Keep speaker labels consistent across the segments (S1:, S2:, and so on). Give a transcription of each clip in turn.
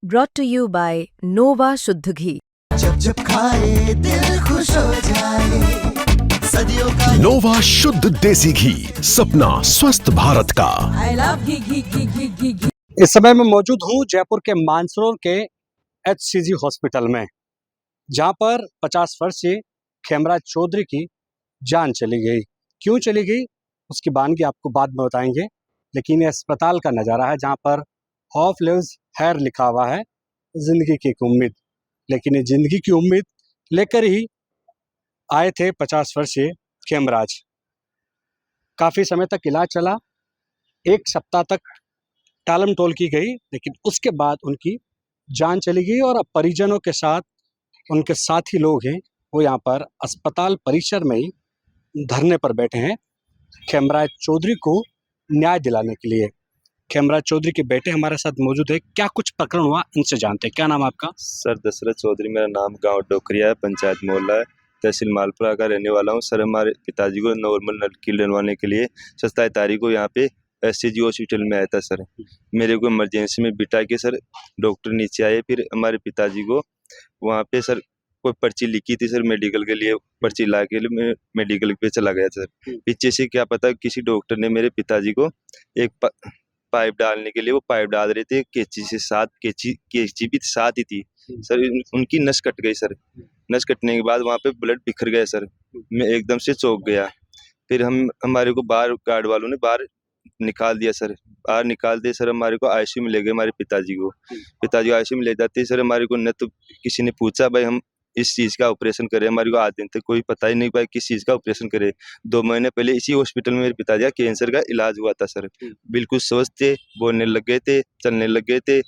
S1: brought to you by Nova शुद्ध घी।
S2: जब जब खाए दिल खुश हो जाए, सदियों का
S3: नोवा शुद्ध देसी घी, सपना स्वस्थ भारत का।
S4: I love घी।
S5: इस समय मैं मौजूद हूँ जयपुर के मानसरोवर के HCG हॉस्पिटल में, जहाँ पर 50 वर्षीय खेमराज चौधरी की जान चली गई। क्यों चली गई उसकी बानगी आपको बाद में बताएंगे, लेकिन ये अस्पताल का नज़ारा है जहाँ पर ऑफ लिव्स हैर लिखा हुआ है, जिंदगी की एक उम्मीद। लेकिन ये जिंदगी की उम्मीद लेकर ही आए थे 50 वर्षीय खेमराज। काफ़ी समय तक इलाज चला, 1 सप्ताह तक टालम टोल की गई, लेकिन उसके बाद उनकी जान चली गई। और अब परिजनों के साथ उनके साथी लोग हैं, वो यहाँ पर अस्पताल परिसर में ही धरने पर बैठे हैं खेमराज चौधरी को न्याय दिलाने के लिए। खेमराज चौधरी के बेटे हमारे साथ मौजूद है। क्या कुछ प्रकरण हुआ इनसे जानते हैं। क्या नाम आपका?
S6: सर दशरथ चौधरी मेरा नाम, गांव डोकरिया है, पंचायत मोहल्ला है, तहसील मालपुरा का रहने वाला हूं। सर हमारे पिताजी को नॉर्मल नलकी डलवाने के लिए 27 तारीख को यहाँ पे HCG हॉस्पिटल में आया था। सर मेरे को इमरजेंसी में बिठा के सर डॉक्टर नीचे आए, फिर हमारे पिताजी को वहाँ पे सर कोई पर्ची लिखी थी सर मेडिकल के लिए, पर्ची ला के लिए मैं मेडिकल पे चला गया सर। पीछे से क्या पता किसी डॉक्टर ने मेरे पिताजी को एक पाइप डालने के लिए वो पाइप डाल रहे थे, कैंची से साथ कैंची भी साथ ही थी सर। उनकी नस कट गई सर। नस कटने के बाद वहाँ पे ब्लड बिखर गया सर। मैं एकदम से चौंक गया। फिर हमारे को बाहर गार्ड वालों ने बाहर निकाल दिया सर। बाहर निकाल दिए सर, हमारे को ICU में ले गए हमारे पिताजी को। पिताजी को ICU में ले जाते सर हमारे को न तो किसी ने पूछा भाई हम इस चीज़ का ऑपरेशन करें। हमारे को आज दिन तक कोई पता ही नहीं पाया किस चीज़ का ऑपरेशन करे। 2 महीने पहले इसी हॉस्पिटल में मेरे पिताजी का कैंसर का इलाज हुआ था सर। बिल्कुल स्वस्थ थे, बोलने लग गए थे, चलने लग गए थे,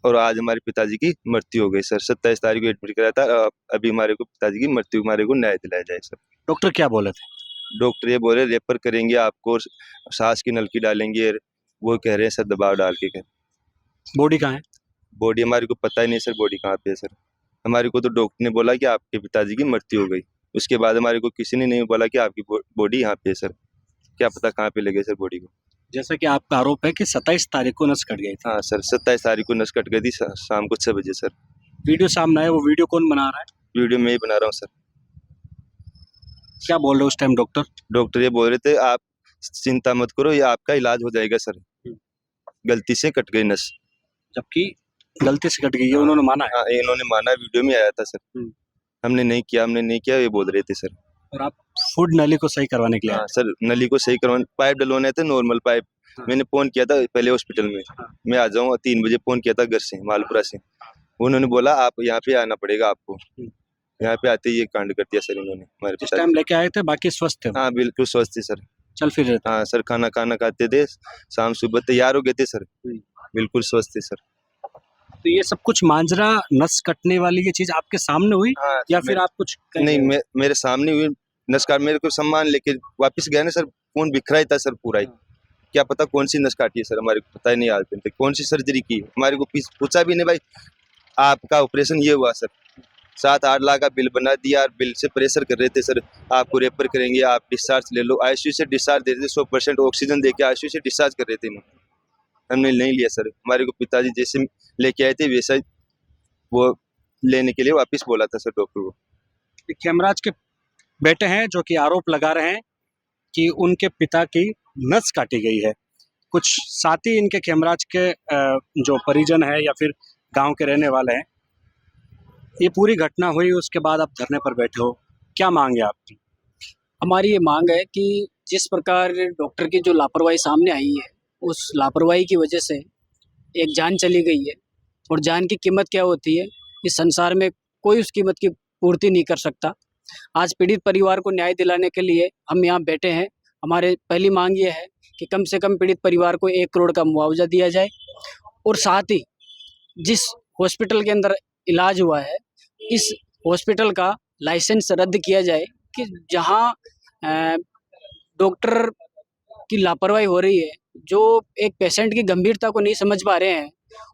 S6: और आज हमारे पिताजी की मृत्यु हो गई सर। 27 तारीख को एडमिट कराया था। अभी हमारे को पिताजी की मृत्यु, हमारे को न्याय दिलाया जाए सर।
S5: डॉक्टर क्या बोले थे?
S6: डॉक्टर ये बोले रेफर करेंगे आपको, सांस की नलकी डालेंगे, वो कह रहे हैं सर दबाव डाल के।
S5: बॉडी कहाँ है?
S6: बॉडी हमारे को पता ही नहीं सर, बॉडी कहाँ पे है सर। हमारे को तो डॉक्टर ने बोला कि आपके पिताजी की मृत्यु हो गई। उसके बाद हमारे को किसी ने नहीं बोला कि आपकी बॉडी यहाँ पे है सर। क्या पता कहाँ पे लगे सर बॉडी को।
S5: जैसा कि आपका आरोप है कि 27 तारीख को नस कट गई थी।
S6: हाँ सर, 27 तारीख को नस कट गई थी शाम को 6 बजे सर।
S5: वीडियो सामने है, वो वीडियो कौन बना रहा है?
S6: वीडियो मैं ही बना रहा हूँ सर।
S5: क्या बोल रहे उस टाइम डॉक्टर?
S6: डॉक्टर ये बोल रहे थे आप चिंता मत करो, ये आपका इलाज हो जाएगा सर, गलती से कट गई नस।
S5: जबकि गलती से कट गई है, उन्होंने माना है।
S6: हाँ इन्होंने माना, वीडियो में आया था सर। हमने नहीं किया, ये बोल रहे थे सर।
S5: और आप फूड नली को सही करवाने के लिए?
S6: हाँ सर, नली को सही करवाने, पाइप डलवाने थे, नॉर्मल पाइप। मैंने फोन किया था पहले हॉस्पिटल में, मैं आ जाऊँ 3 बजे फोन किया था घर से, मालपुरा से। उन्होंने बोला आप यहाँ पे आना पड़ेगा आपको। यहाँ पे आते ही ये कांड कर दिया सर इन्होंने। हमारे
S5: जिस टाइम लेके आए थे बाकी स्वस्थ थे?
S6: हाँ बिल्कुल स्वस्थ थे सर,
S5: चल फिर रहे थे।
S6: हाँ सर, खाना खाते थे, शाम सुबह तैयार हो गए थे सर, बिल्कुल स्वस्थ थे सर।
S5: तो ये सब कुछ मांजरा, नस कटने वाली ये चीज आपके सामने हुई?
S6: हाँ,
S5: या फिर आप कुछ
S6: नहीं, मेरे सामने हुई नस काट। मेरे को सामान लेके वापस गया ना सर, खून बिखरा ही था सर पूरा ही। क्या पता कौन सी नस काटी है सर, हमारे को पता ही नहीं आज दिन तक कौन सी सर्जरी की। हमारे को पूछा भी नहीं भाई आपका ऑपरेशन ये हुआ सर। 7-8 लाख का बिल बना दिया, बिल से प्रेशर कर रहे थे सर, आपको रेफर करेंगे, आप डिस्चार्ज ले लो। ICU से डिस्चार्ज दे रहे थे, 100% ऑक्सीजन दे के ICU से डिस्चार्ज कर रहे थे। हमने नहीं लिया सर। हमारे को पिताजी जैसे लेके आए थे वैसा वो लेने के लिए वापस बोला था सर डॉक्टर को।
S5: खेमराज के बेटे हैं जो कि आरोप लगा रहे हैं कि उनके पिता की नस काटी गई है। कुछ साथी इनके खेमराज के जो परिजन है या फिर गांव के रहने वाले हैं, ये पूरी घटना हुई उसके बाद आप धरने पर बैठे हो, क्या मांग है आपकी?
S7: हमारी ये मांग है कि जिस प्रकार डॉक्टर की जो लापरवाही सामने आई है, उस लापरवाही की वजह से एक जान चली गई है। और जान की कीमत क्या होती है इस संसार में कोई उस कीमत की पूर्ति नहीं कर सकता। आज पीड़ित परिवार को न्याय दिलाने के लिए हम यहाँ बैठे हैं। हमारे पहली मांग ये है कि कम से कम पीड़ित परिवार को 1 करोड़ का मुआवजा दिया जाए, और साथ ही जिस हॉस्पिटल के अंदर इलाज हुआ है इस हॉस्पिटल का लाइसेंस रद्द किया जाए। कि जहाँ डॉक्टर की लापरवाही हो रही है, जो एक पेशेंट की गंभीरता को नहीं समझ पा रहे हैं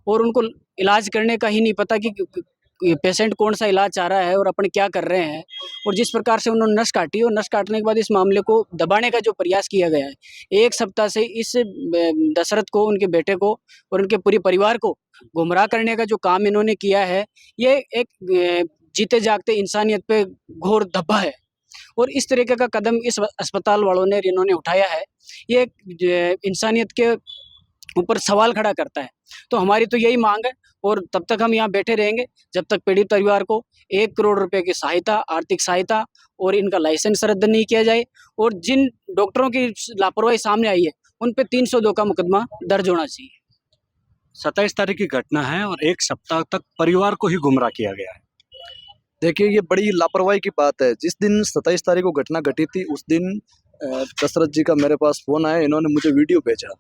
S7: और उनको इलाज करने का ही नहीं पता कि पेशेंट कौन सा इलाज चाह रहा है और अपन क्या कर रहे हैं। और जिस प्रकार से उन्होंने नस काटी और नस काटने के बाद इस मामले को दबाने का जो प्रयास किया गया है, 1 सप्ताह से इस दशरथ को, उनके बेटे को और उनके पूरे परिवार को गुमराह करने का जो काम इन्होंने किया है, ये एक जीते जागते इंसानियत पे घोर धब्बा है। और इस तरीके का कदम इस अस्पताल वालों ने इन्होंने उठाया है, ये इंसानियत के ऊपर सवाल खड़ा करता है। तो हमारी तो यही मांग है, और तब तक हम यहाँ बैठे रहेंगे जब तक पीड़ित परिवार को 1 करोड़ रुपए की सहायता, आर्थिक सहायता और इनका लाइसेंस रद्द नहीं किया जाए। और जिन डॉक्टरों की लापरवाही सामने आई है, उन पे 302 का मुकदमा दर्ज होना चाहिए।
S5: 27 तारीख की घटना है और 1 सप्ताह तक परिवार को ही गुमराह किया गया है।
S8: देखिए, ये बड़ी लापरवाही की बात है। जिस दिन 27 तारीख को घटना घटी थी, उस दिन दशरथ जी का मेरे पास फ़ोन आया, इन्होंने मुझे वीडियो भेजा।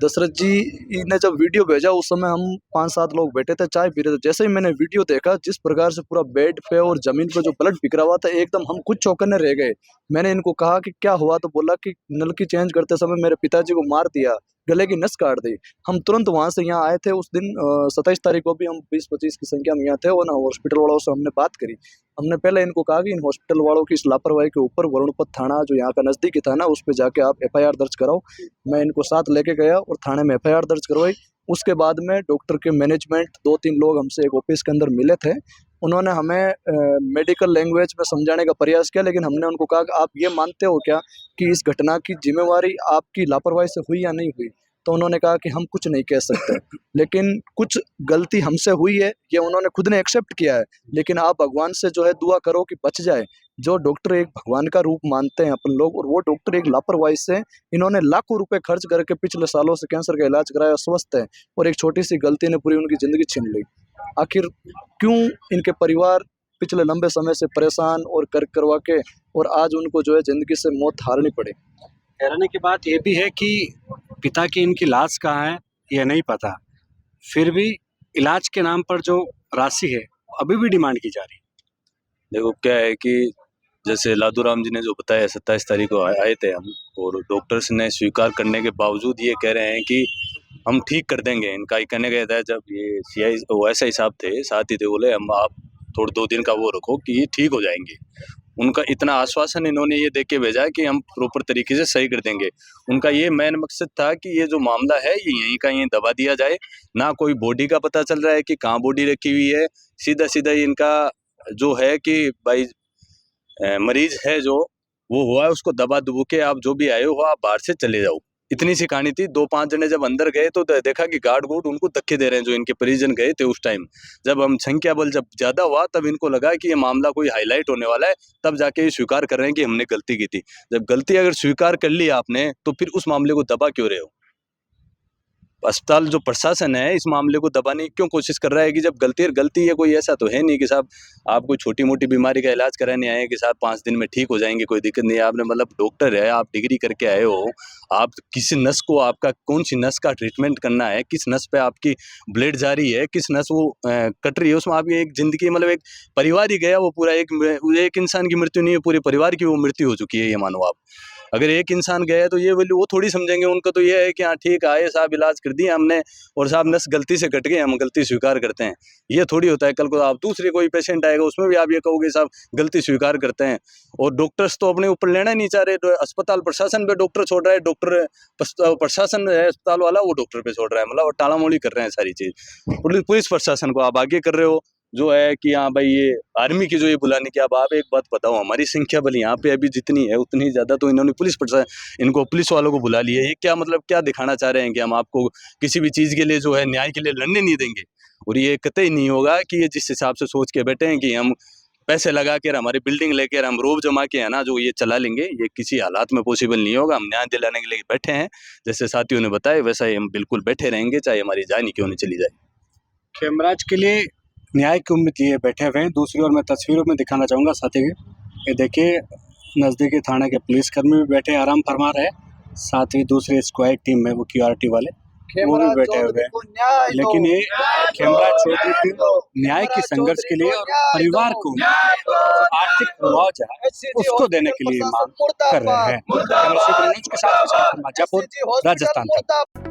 S8: दशरथ जी ने जब वीडियो भेजा, उस समय हम 5-7 लोग बैठे थे, चाय पी रहे थे। जैसे ही मैंने वीडियो देखा, जिस प्रकार से पूरा बेड पे और ज़मीन पे जो ब्लड बिखरा हुआ था, एकदम हम खुद चौंकने रह गए। मैंने इनको कहा कि क्या हुआ, तो बोला कि नल की चेंज करते समय मेरे पिताजी को मार दिया, गले की नस काट दी। हम तुरंत वहाँ से यहाँ आए थे। उस दिन 27 तारीख को भी हम 20-25 की संख्या में यहाँ थे, और ना हॉस्पिटल वालों से हमने बात करी। हमने पहले इनको कहा कि इन हॉस्पिटल वालों की इस लापरवाही के ऊपर वरुणपत थाना जो यहाँ का नज़दीकी था ना, उस पर जाके आप FIR दर्ज कराओ। मैं इनको साथ लेके गया और थाने में FIR दर्ज करवाई। उसके बाद में डॉक्टर के मैनेजमेंट 2-3 लोग हमसे एक ऑफिस के अंदर मिले थे। उन्होंने हमें मेडिकल लैंग्वेज में समझाने का प्रयास किया, लेकिन हमने उनको कहा कि आप ये मानते हो क्या कि इस घटना की जिम्मेवारी आपकी लापरवाही से हुई या नहीं हुई? तो उन्होंने कहा कि हम कुछ नहीं कह सकते, लेकिन कुछ गलती हमसे हुई है, ये उन्होंने खुद ने एक्सेप्ट किया है। लेकिन आप भगवान से जो है दुआ करो कि बच जाए। जो डॉक्टर एक भगवान का रूप मानते हैं अपन लोग, और वो डॉक्टर एक लापरवाही से, इन्होंने लाखों रुपए खर्च करके पिछले सालों से कैंसर का इलाज कराया, स्वस्थ है, और एक छोटी सी गलती ने पूरी उनकी ज़िंदगी छीन ली। आखिर क्यों इनके परिवार पिछले लंबे समय से परेशान और कर करवा के, और आज उनको जो है ज़िंदगी से मौत हारनी पड़े।
S5: हैरानी की बात ये भी है कि पिता की इनकी लाश कहाँ है ये नहीं पता, फिर भी इलाज के नाम पर जो राशि है अभी भी डिमांड की जा रही है।
S9: देखो क्या है कि जैसे लादूराम जी ने जो बताया, 27 तारीख को आए थे हम, और डॉक्टर्स ने स्वीकार करने के बावजूद ये कह रहे हैं कि हम ठीक कर देंगे। इनका कहने गया था, जब ये CI SI साहब थे, साथ ही थे, बोले हम आप थोड़े 2 दिन का वो रखो कि ये ठीक हो जाएंगे। उनका इतना आश्वासन इन्होंने ये देके भेजा है कि हम प्रॉपर तरीके से सही कर देंगे। उनका ये मेन मकसद था कि ये जो मामला है ये यहीं का यहीं दबा दिया जाए। ना कोई बॉडी का पता चल रहा है कि कहाँ बॉडी रखी हुई है, सीधा सीधा इनका जो है कि भाई मरीज है जो वो हुआ है, उसको दबा दुबू के आप जो भी आए हो आप बाहर से चले जाओ। इतनी सी कहानी थी। 2-5 जने जब अंदर गए तो देखा कि गार्ड गुड उनको धक्के दे रहे हैं, जो इनके परिजन गए थे उस टाइम। जब हम संख्या बल जब ज्यादा हुआ, तब इनको लगा कि ये मामला कोई हाईलाइट होने वाला है, तब जाके ये स्वीकार कर रहे हैं कि हमने गलती की थी। जब गलती अगर स्वीकार कर ली आपने, तो फिर उस मामले को दबा क्यों रहे हो? अस्पताल जो प्रशासन है इस मामले को दबाने की क्यों कोशिश कर रहा है? कि जब गलती है, कोई ऐसा तो है नहीं कि साहब आप कोई छोटी मोटी बीमारी का इलाज कराने आए कि साहब 5 दिन में ठीक हो जाएंगे, कोई दिक्कत नहीं है। आपने मतलब डॉक्टर है, आप डिग्री करके आए हो, आप किसी नस को, आपका कौन सी नस का ट्रीटमेंट करना है, किस नस पे आपकी ब्लेड जा रही है, किस नस वो कट रही है, उसमें आपकी एक जिंदगी, मतलब एक परिवार ही गया। वो पूरा एक इंसान की मृत्यु नहीं है, पूरे परिवार की वो मृत्यु हो चुकी है। ये मानो आप, अगर एक इंसान गया है तो ये वैल्यू वो थोड़ी समझेंगे। उनको तो ये है कि हाँ ठीक आए साहब, इलाज कर दिया हमने, और साहब नस गलती से कट गए, हम गलती स्वीकार करते हैं। ये थोड़ी होता है। कल को आप दूसरे कोई पेशेंट आएगा, उसमें भी आप ये कहोगे साहब गलती स्वीकार करते हैं। और डॉक्टर्स तो अपने ऊपर लेना नहीं चाह रहे, अस्पताल प्रशासन पे डॉक्टर छोड़ रहा है, डॉक्टर प्रशासन है अस्पताल वाला, वो डॉक्टर पे छोड़ रहा है, मतलब टाला मोड़ी कर रहे हैं सारी चीज। पुलिस प्रशासन को आप आगे कर रहे हो, जो है कि हाँ भाई ये आर्मी की जो ये बुलाने की। अब आप एक बात बताओ, हमारी संख्या बल यहाँ पे अभी जितनी है उतनी ज़्यादा तो इन्होंने इनको पुलिस वालों को बुला लिया। ये क्या मतलब क्या दिखाना चाह रहे हैं कि हम आपको किसी भी चीज़ के लिए जो है न्याय के लिए लड़ने नहीं देंगे? और ये कतई नहीं होगा कि ये जिस हिसाब से सोच के बैठे हैं कि हम पैसे लगा कर हमारी बिल्डिंग लेकर हम रोब जमा के है ना जो ये चला लेंगे, ये किसी हालात में पॉसिबल नहीं होगा। हम न्याय दिलाने के लिए बैठे हैं, जैसे साथियों ने बताया वैसा ही हम बिल्कुल बैठे रहेंगे, चाहे हमारी जान ही क्यों नहीं चली जाए।
S5: खेमराज के लिए न्याय की उम्मीद लिए बैठे हुए हैं। दूसरी ओर मैं तस्वीरों में दिखाना चाहूँगा साथी के, ये देखिए नज़दीकी थाने के पुलिसकर्मी भी बैठे आराम फरमा रहे हैं, साथ ही दूसरी स्क्वाड टीम में वो QRT वाले वो भी बैठे हुए हैं। लेकिन ये खेमराज चौधरी की न्याय की संघर्ष के लिए और परिवार को आर्थिक मुआवजा उसको देने के लिए मांग कर रहे हैं। जयपुर राजस्थान तक।